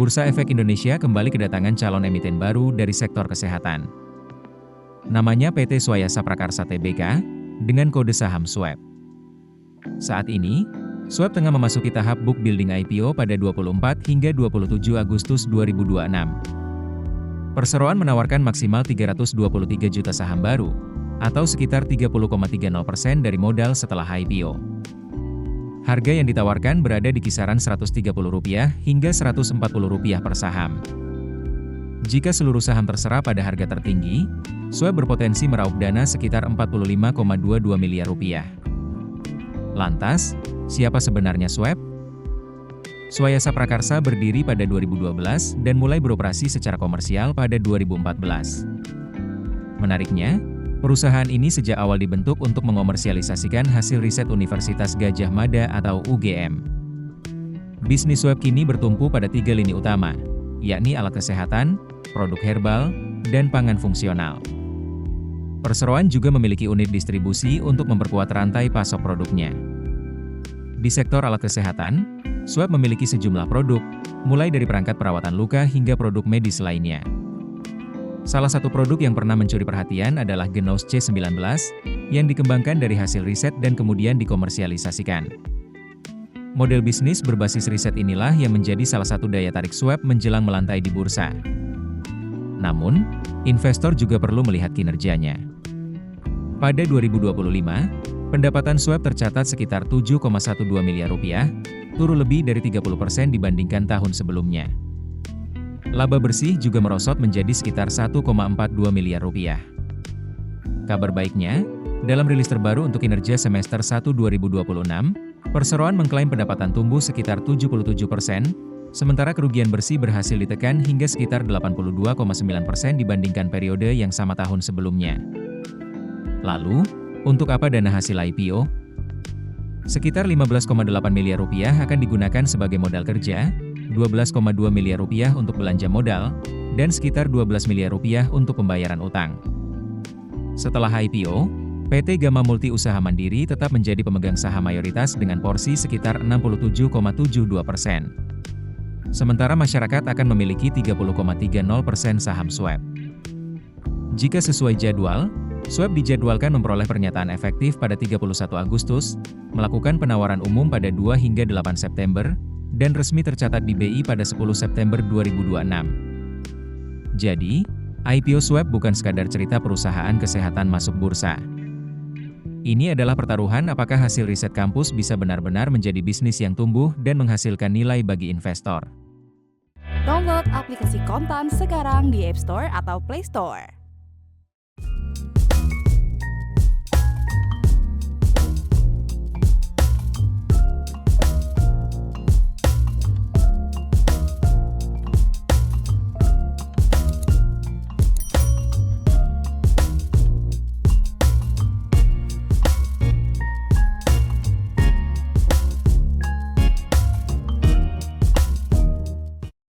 Bursa Efek Indonesia kembali kedatangan calon emiten baru dari sektor kesehatan. Namanya PT Swayasa Prakarsa Tbk, dengan kode saham SWAP. Saat ini, SWAP tengah memasuki tahap book building IPO pada 24 hingga 27 Agustus 2026. Perseroan menawarkan maksimal 323 juta saham baru, atau sekitar 30,30% dari modal setelah IPO. Harga yang ditawarkan berada di kisaran Rp130 hingga Rp140 per saham. Jika seluruh saham terserah pada harga tertinggi, SWAP berpotensi meraup dana sekitar Rp45,22 miliar. Lantas, siapa sebenarnya SWAP? Swayasa Prakarsa berdiri pada 2012 dan mulai beroperasi secara komersial pada 2014. Menariknya, perusahaan ini sejak awal dibentuk untuk mengomersialisasikan hasil riset Universitas Gadjah Mada atau UGM. Bisnis SWAP kini bertumpu pada 3 lini utama, yakni alat kesehatan, produk herbal, dan pangan fungsional. Perseroan juga memiliki unit distribusi untuk memperkuat rantai pasok produknya. Di sektor alat kesehatan, SWAP memiliki sejumlah produk, mulai dari perangkat perawatan luka hingga produk medis lainnya. Salah satu produk yang pernah mencuri perhatian adalah Genos C19, yang dikembangkan dari hasil riset dan kemudian dikomersialisasikan. Model bisnis berbasis riset inilah yang menjadi salah satu daya tarik SWAP menjelang melantai di bursa. Namun, investor juga perlu melihat kinerjanya. Pada 2025, pendapatan SWAP tercatat sekitar Rp7,12 miliar, turun lebih dari 30% dibandingkan tahun sebelumnya. Laba bersih juga merosot menjadi sekitar Rp1,42 miliar. Kabar baiknya, dalam rilis terbaru untuk kinerja semester 1 2026, Perseroan mengklaim pendapatan tumbuh sekitar 77%, sementara kerugian bersih berhasil ditekan hingga sekitar 82,9% dibandingkan periode yang sama tahun sebelumnya. Lalu, untuk apa dana hasil IPO? Sekitar Rp15,8 miliar akan digunakan sebagai modal kerja, Rp12,2 miliar untuk belanja modal, dan sekitar Rp12 miliar untuk pembayaran utang. Setelah IPO, PT Gama Multi Usaha Mandiri tetap menjadi pemegang saham mayoritas dengan porsi sekitar 67,72%. Sementara masyarakat akan memiliki 30,30% saham SWAP. Jika sesuai jadwal, SWAP dijadwalkan memperoleh pernyataan efektif pada 31 Agustus, melakukan penawaran umum pada 2 hingga 8 September, dan resmi tercatat di BI pada 10 September 2026. Jadi, IPO SWAP bukan sekadar cerita perusahaan kesehatan masuk bursa. Ini adalah pertaruhan apakah hasil riset kampus bisa benar-benar menjadi bisnis yang tumbuh dan menghasilkan nilai bagi investor. Download aplikasi Kontan sekarang di App Store atau Play Store.